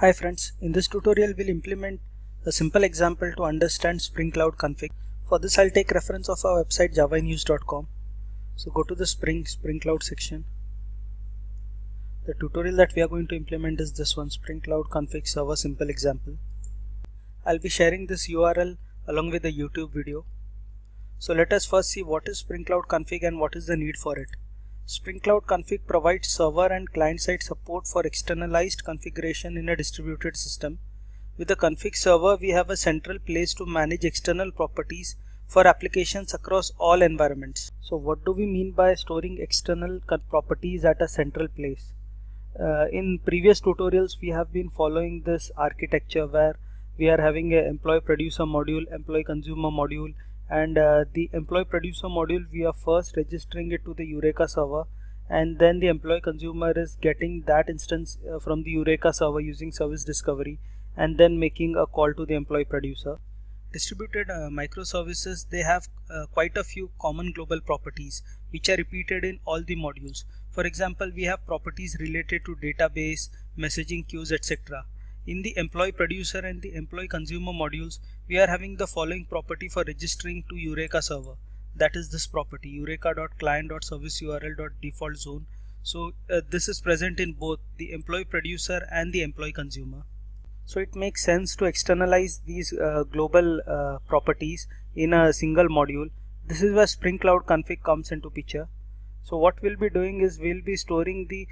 Hi friends, in this tutorial we'll implement a simple example to understand Spring Cloud config. For this I'll take reference of our website javainuse.com. So go to the Spring Cloud section. The tutorial that we are going to implement is this one, Spring Cloud config server simple example. I'll be sharing this URL along with the YouTube video. So let us first see what is Spring Cloud config and what is the need for it. Spring Cloud config provides server and client-side support for externalized configuration in a distributed system. With the config server, we have a central place to manage external properties for applications across all environments. So what do we mean by storing external properties at a central place? In previous tutorials, we have been following this architecture where we are having an employee producer module, employee consumer module, and the employee producer module we are first registering it to the Eureka server, and then the employee consumer is getting that instance from the Eureka server using service discovery and then making a call to the employee producer. Distributed microservices, they have quite a few common global properties which are repeated in all the modules. For example, we have properties related to database, messaging queues, etc. In the employee producer and the employee consumer modules, we are having the following property for registering to Eureka server. That is this property, eureka.client.serviceurl.default zone. So this is present in both the employee producer and the employee consumer. So it makes sense to externalize these global properties in a single module. This is where Spring Cloud config comes into picture. So what we'll be doing is we'll be storing the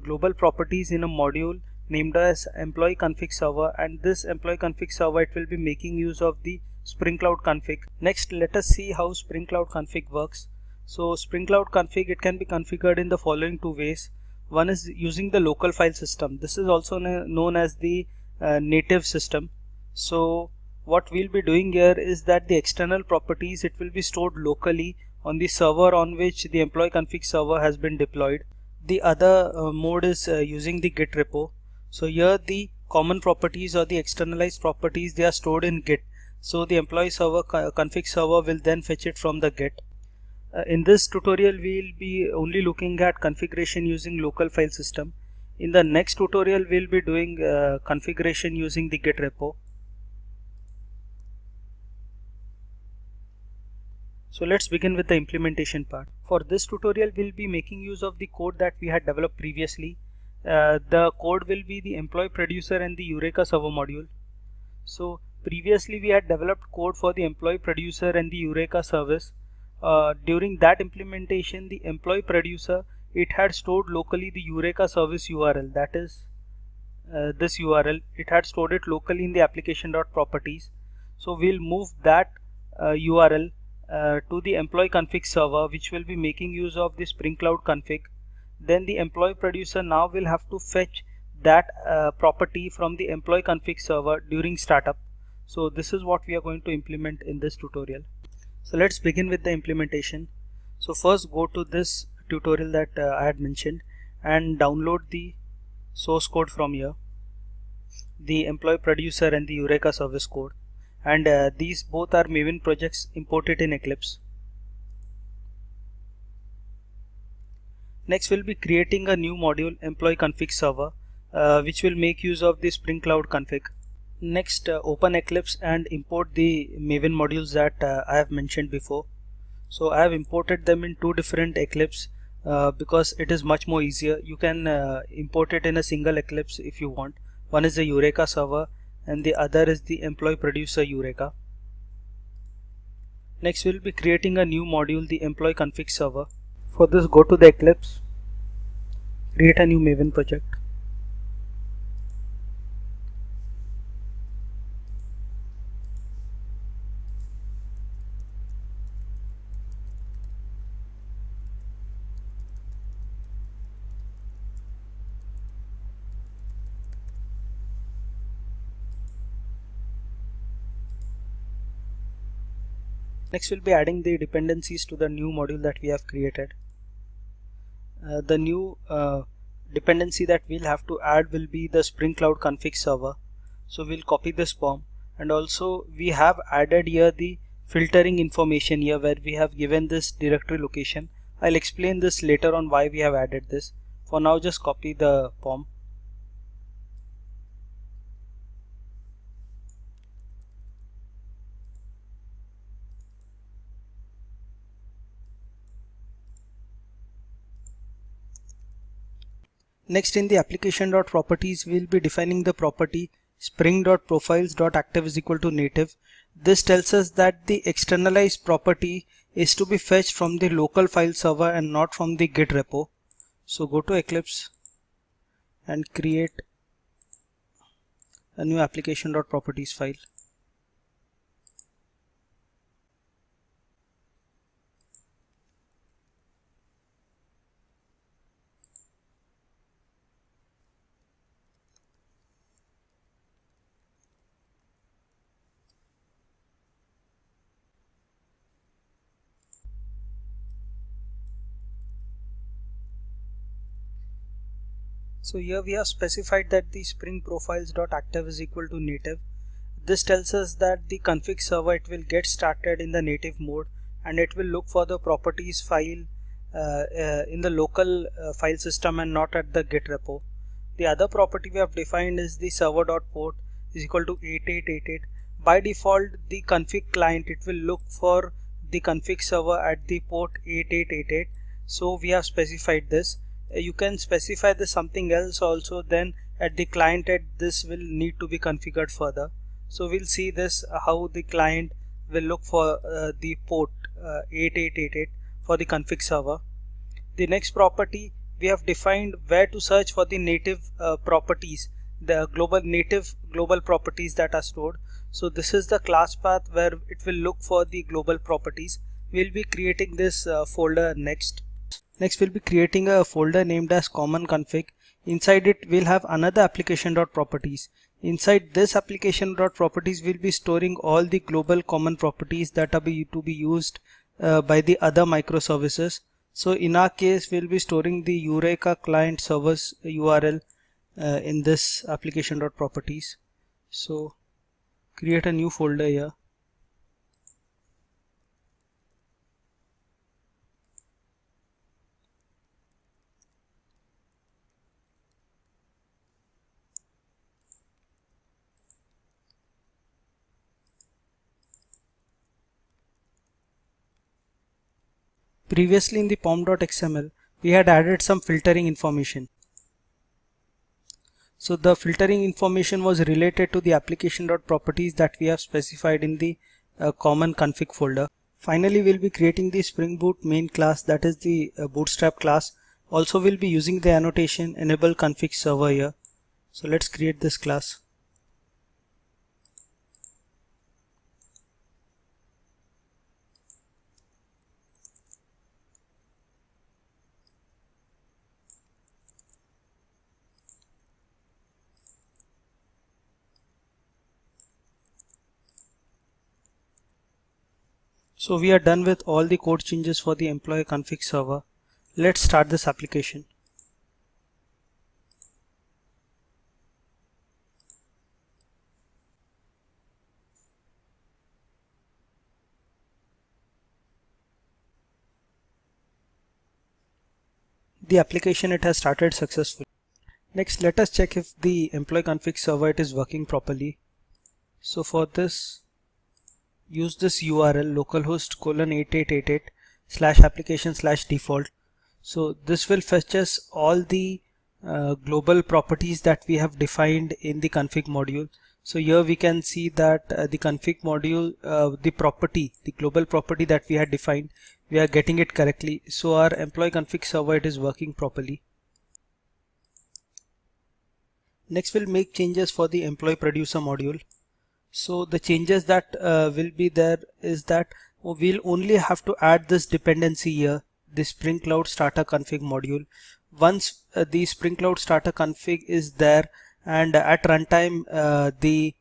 global properties in a module named as employee config server, and this employee config server, it will be making use of the Spring Cloud config. Next, let us see how Spring Cloud config works. So Spring Cloud config, it can be configured in the following two ways. One is using the local file system. This is also known as the native system. So what we'll be doing here is that the external properties, it will be stored locally on the server on which the employee config server has been deployed. The other mode is using the Git repo. So here the common properties or the externalized properties, they are stored in Git. So the employee server config server will then fetch it from the Git. In this tutorial we will be only looking at configuration using local file system. In the next tutorial we will be doing configuration using the Git repo. So let's begin with the implementation part. For this tutorial we'll be making use of the code that we had developed previously. The code will be the employee producer and the Eureka server module. So previously we had developed code for the employee producer and the Eureka service. During that implementation, the employee producer, it had stored locally the Eureka service URL, that is this URL. It had stored it locally in the application.properties. So we'll move that URL to the employee config server, which will be making use of the Spring Cloud config. Then the employee producer now will have to fetch that property from the employee config server during startup. So this is what we are going to implement in this tutorial. So let's begin with the implementation. So first go to this tutorial that I had mentioned and download the source code from here, the employee producer and the Eureka service code, and these both are Maven projects imported in Eclipse. Next we'll be creating a new module, employee config server, which will make use of the Spring Cloud config. Next, open Eclipse and import the Maven modules that I have mentioned before. So I have imported them in two different Eclipse because it is much more easier. You can import it in a single Eclipse if you want. One is the Eureka server and the other is the employee producer Eureka. Next we'll be creating a new module, the employee config server. For this, go to the Eclipse, create a new Maven project. Next we'll be adding the dependencies to the new module that we have created. The new dependency that we'll have to add will be the Spring Cloud config server. So we'll copy this form, and also we have added here the filtering information here where we have given this directory location. I'll explain this later on why we have added this. For now just copy the POM. Next, in the application.properties, we'll be defining the property spring.profiles.active is equal to native. This tells us that the externalized property is to be fetched from the local file server and not from the Git repo. So go to Eclipse and create a new application.properties file. So here we have specified that the spring profiles.active is equal to native. This tells us that the config server, it will get started in the native mode and it will look for the properties file in the local file system and not at the Git repo. The other property we have defined is the server.port is equal to 8888. By default, the config client, it will look for the config server at the port 8888. So we have specified this. You can specify this something else also, then at the client end this will need to be configured further. So we'll see this how the client will look for the port 8888 for the config server. The next property, we have defined where to search for the native properties, the native global properties that are stored. So this is the class path where it will look for the global properties. We'll be creating this folder next. Next, we'll be creating a folder named as common config. Inside it, we'll have another application.properties. Inside this application.properties, we'll be storing all the global common properties that are to be used by the other microservices. So in our case, we'll be storing the Eureka client servers URL in this application.properties. So create a new folder here. Previously in the pom.xml, we had added some filtering information. So the filtering information was related to the application.properties that we have specified in the common config folder. Finally, we'll be creating the Spring Boot main class, that is the bootstrap class. Also, we'll be using the annotation enable config server here. So let's create this class. So we are done with all the code changes for the employee config server. Let's start this application. The application, it has started successfully. Next, let us check if the employee config server, it is working properly. So for this, use this URL localhost:8888/application/default. So this will fetch us all the global properties that we have defined in the config module. So here we can see that the config module, the global property that we had defined, we are getting it correctly. So our employee config server, it is working properly. Next, we'll make changes for the employee producer module. So the changes that will be there is that we'll only have to add this dependency here, the Spring Cloud Starter Config module. Once the Spring Cloud Starter Config is there and at runtime the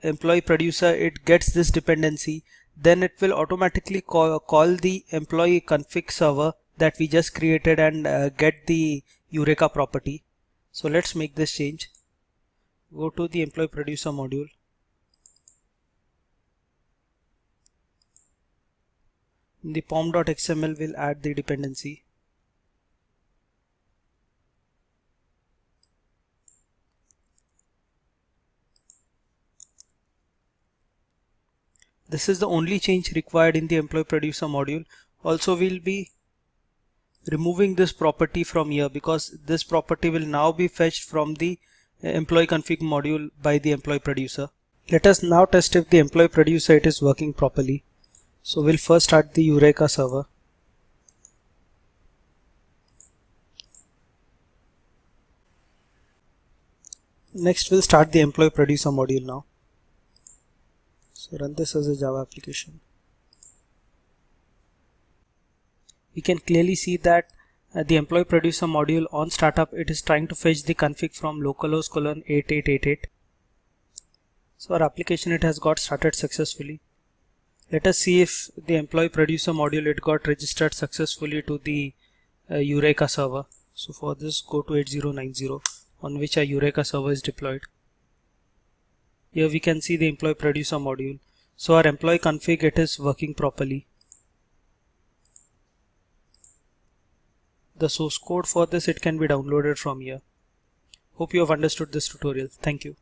employee producer, it gets this dependency, then it will automatically call the employee config server that we just created and get the Eureka property. So let's make this change. Go to the employee producer module. In the pom.xml, we'll add the dependency. This is the only change required in the employee producer module. Also, we'll be removing this property from here, because this property will now be fetched from the employee config module by the employee producer. Let us now test if the employee producer it is working properly. So we'll first start the Eureka server. Next we'll start the employee producer module now. So run this as a Java application. We can clearly see that the employee producer module on startup, it is trying to fetch the config from localhost :8888. So our application, it has got started successfully. Let us see if the employee producer module, it got registered successfully to the Eureka server. So for this, go to 8090 on which our Eureka server is deployed. Here we can see the employee producer module. So our employee config, it is working properly. The source code for this, it can be downloaded from here. Hope you have understood this tutorial. Thank you.